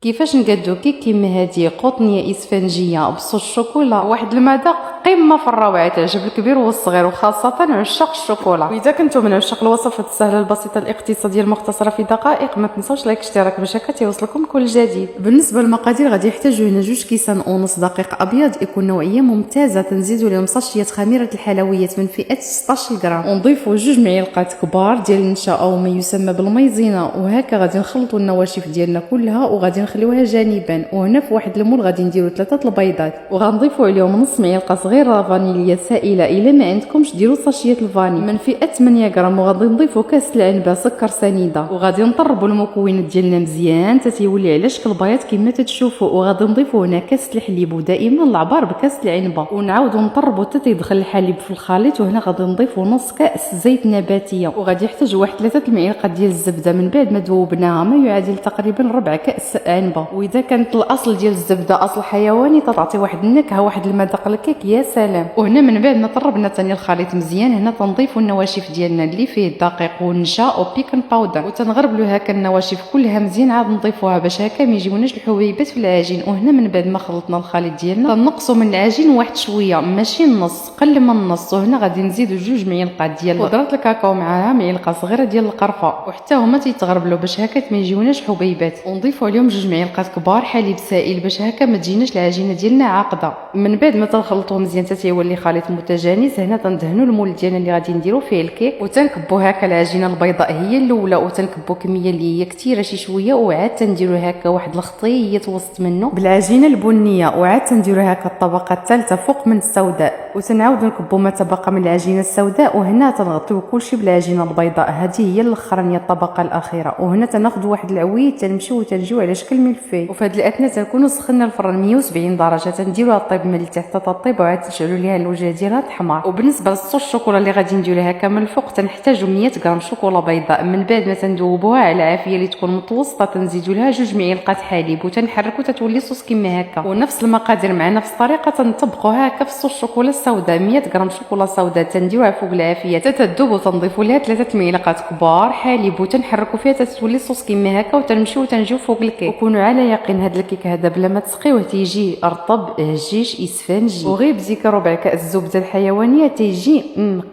كيفاش نقادو كيك كيما هادي قطنيه اسفنجيه بصوص الشوكولا، واحد المذاق قمه في الروعه، تعجب الكبير والصغير وخاصه عشاق الشوكولا. واذا كنتم من عشاق الوصفات السهله البسيطه الاقتصاديه المختصره في دقائق، ما تنسوش لايك اشتراك باش هكا يوصلكم كل جديد. بالنسبه للمقادير غادي يحتاجوا هنا 2 كيسان ونص دقيق ابيض يكون نوعيه ممتازه، تنزيدوا لهم ساشيات خميره الحلويات من فئه 16 غرام، ونضيفوا 2 معالق كبار ديال النشا او ما يسمى بالميزينه، وهكا غادي نخلطوا النواشف ديالنا كلها وغادي نخليوها جانبا. وهنا في واحد المول غادي نديروا 3 البيضات وغنضيفوا عليهم نص معلقه صغيره فانيليا سائله، الا ما عندكمش ديروا ساشيات الفاني من فئه 8 غرام، وغادي نضيفوا كاس العنبه سكر سنيده، وغادي نطربوا المكونات ديالنا مزيان حتى يولي على شكل بيض كما تتشوفوا. وغادي نضيفوا هنا كاس الحليب، ودائما العبار بكاس العنبه، ونعاودوا نطربوا حتى يدخل الحليب في الخليط. وهنا غادي نضيفوا نص كاس زيت نباتيه، وغادي يحتاج واحد 3 المعالق ديال الزبده من بعد ما ذوبناها، ما يعادل تقريبا ربع كاس عنبه. واذا كانت الاصل ديال الزبده اصل حيواني تعطي واحد النكهه واحد المذاق للكيك يا سلام. وهنا من بعد ما طربنا ثاني الخليط مزيان، هنا تنضيفوا النواشف ديالنا اللي فيه الدقيق والنشا وبيكن باودر، وتنغربلوا هكا النواشف كلها مزيان، عاد نضيفوها باش هكا ما يجيوناش الحبيبات في العجين. وهنا من بعد ما خلطنا الخليط ديالنا تنقصوا من العجين واحد شويه، ماشي النص، قل من النص. وهنا غادي نزيدوا 2 معالق ديال بودره الكاكاو معاها معلقه صغيره ديال القرفه، وحتى هما تيتغربلوا باش هكا ما يجيوناش حبيبات. ونضيفوا عليهم 2 معالق كبار حليب سائل باش هكا ما تجيناش العجينه ديالنا عاقده. من بعد ما تنخلطوه مزيان حتى يولي خليط متجانس، هنا تندهنوا المول ديالنا اللي غادي نديروا فيه الكيك، وتنكبوا هكا العجينه البيضاء هي الاولى، وتنكبوا كميه اللي هي كثيره شي شويه، وعاد تنديروا هكا واحد الخطيه وسط منه بالعجينه البنيه، وعاد تنديروا هكا الطبقه الثالثه فوق من السوداء، وتنعاودوا نكبوا ما تبقى من العجينه السوداء. وهنا تنغطيو كلشي بالعجينه البيضاء، هذه هي الاخرانيه الطبقه الاخيره. وهنا تناخذوا واحد العويد تنمشيو وتنجيو على شكل ملفي، وفي هذه الاثناء تنكونوا سخنا الفران 170 درجه، تنديروها طيب من التحت حتى تطيب، وعاد تشعلوا ليها الوجه ديالها تحمر. وبالنسبه للصوص الشوكولا اللي غادي نديروها هكا من الفوق، تنحتاجوا 100 غرام شوكولا بيضاء. من بعد ما تندوبوها على عافيه اللي تكون متوسطه، تنزيدوا لها 2 معالق حليب وتنحركوا تتولي صوص كما هكا. ونفس المقادير مع نفس الطريقه تنطبقوها هكا في صوص الشوكولا السوداء. 100 غرام شوكولا سوداء تنديروها فوق العافيه تتذوب، وتنضيفوا لها 3 معالق كبار حليب وتنحركوا فيها تتولي صوص كما هكا، وتنمشيو وتنجيو فوق الكيك. وكونوا على يقين هذا الكيك هذا بلا ما تسقيوه تيجي رطب هشيش اسفنجي، وغير بزيك ربع كاس الزبده الحيوانيه تيجي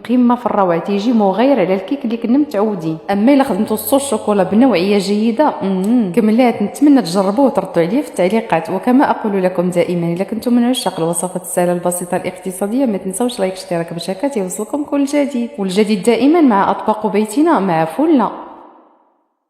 قمه في الروعه، تيجي مغير على الكيك اللي كنا متعودين. اما الا خدمتوا الصوص الشوكولا بنوعيه جيده كملات، نتمنى تجربوه وتردوا عليه في التعليقات. وكما اقول لكم دائما، الا كنتم من عشاق الوصفات السهله البسيطه الاقتصاديه، ما تنسوش لايك اشتراك باش هكا يوصلكم كل جديد، والجديد دائما مع اطباق بيتنا مع فلة.